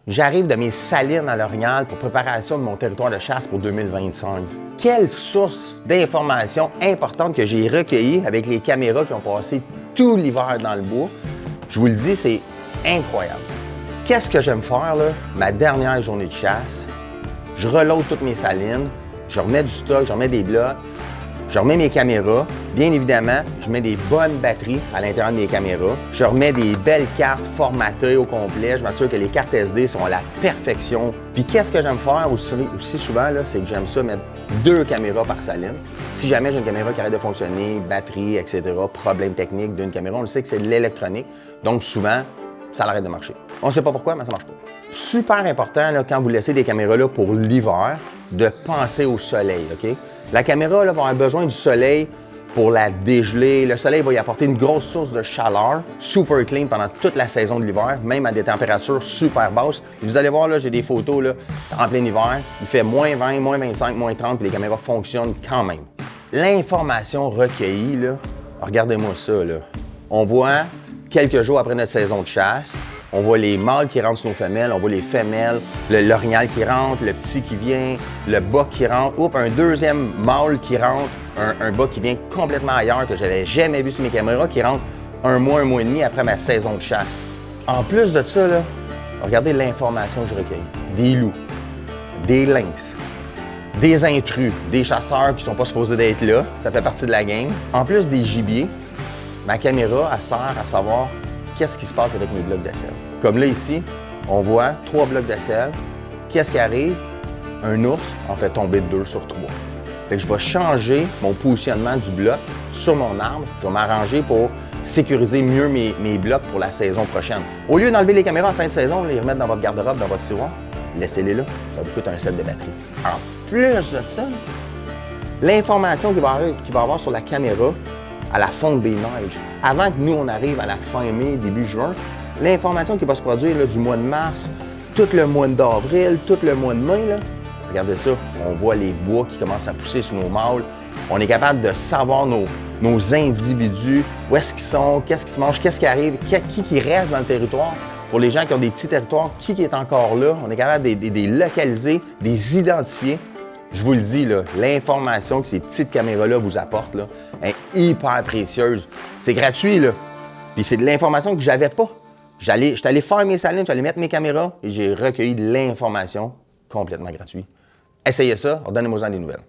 J'arrive de mes salines à l'Orignal pour préparation de mon territoire de chasse pour 2025. Quelle source d'informations importantes que j'ai recueillies avec les caméras qui ont passé tout l'hiver dans le bois. Je vous le dis, c'est incroyable. Qu'est-ce que j'aime faire, là? Ma dernière journée de chasse, je reload toutes mes salines, je remets du stock, je remets des blocs, je remets mes caméras. Bien évidemment, je mets des bonnes batteries à l'intérieur de mes caméras. Je remets des belles cartes formatées au complet. Je m'assure que les cartes SD sont à la perfection. Puis qu'est-ce que j'aime faire aussi souvent, c'est que j'aime ça mettre 2 caméras par saline. Si jamais j'ai une caméra qui arrête de fonctionner, batterie, etc., problème technique d'une caméra, on le sait que c'est de l'électronique. Donc souvent, ça arrête de marcher. On ne sait pas pourquoi, mais ça ne marche pas. Super important, là, quand vous laissez des caméras là, pour l'hiver, de penser au soleil, OK? La caméra là, va avoir besoin du soleil pour la dégeler. Le soleil va y apporter une grosse source de chaleur, super clean pendant toute la saison de l'hiver, même à des températures super basses. Et vous allez voir, là, j'ai des photos là, en plein hiver. Il fait moins 20, moins 25, moins 30, puis les caméras fonctionnent quand même. L'information recueillie, là, regardez-moi ça, là. On voit quelques jours après notre saison de chasse, on voit les mâles qui rentrent sur nos femelles, on voit les femelles, l'orignal qui rentre, le petit qui vient, le bas qui rentre, oups, un deuxième mâle qui rentre, un bas qui vient complètement ailleurs que j'avais jamais vu sur mes caméras, qui rentre un mois et demi après ma saison de chasse. En plus de ça, là, regardez l'information que je recueille. Des loups, des lynx, des intrus, des chasseurs qui sont pas supposés d'être là, ça fait partie de la game. En plus des gibiers, ma caméra, elle sert à savoir qu'est-ce qui se passe avec mes blocs de sel. Comme là, ici, on voit 3 blocs de sel. Qu'est-ce qui arrive? Un ours en fait tomber 2 sur 3. Fait que je vais changer mon positionnement du bloc sur mon arbre. Je vais m'arranger pour sécuriser mieux mes blocs pour la saison prochaine. Au lieu d'enlever les caméras en fin de saison, les remettre dans votre garde-robe, dans votre tiroir, laissez-les là. Ça vous coûte un set de batterie. En plus de ça, l'information qu'il va y avoir sur la caméra, à la fonte des neiges. Avant que nous, on arrive à la fin mai, début juin, l'information qui va se produire là, du mois de mars, tout le mois d'avril, tout le mois de mai, là, regardez ça, on voit les bois qui commencent à pousser sur nos mâles. On est capable de savoir nos individus, où est-ce qu'ils sont, qu'est-ce qui se mange, qu'est-ce qui arrive, qui reste dans le territoire. Pour les gens qui ont des petits territoires, qui est encore là, on est capable de les localiser, de les identifier. Je vous le dis, l'information que ces petites caméras-là vous apportent là, est hyper précieuse. C'est gratuit, là. Puis c'est de l'information que j'avais pas. J'étais allé faire mes salines, j'allais mettre mes caméras et j'ai recueilli de l'information complètement gratuite. Essayez ça, donnez-moi-en des nouvelles.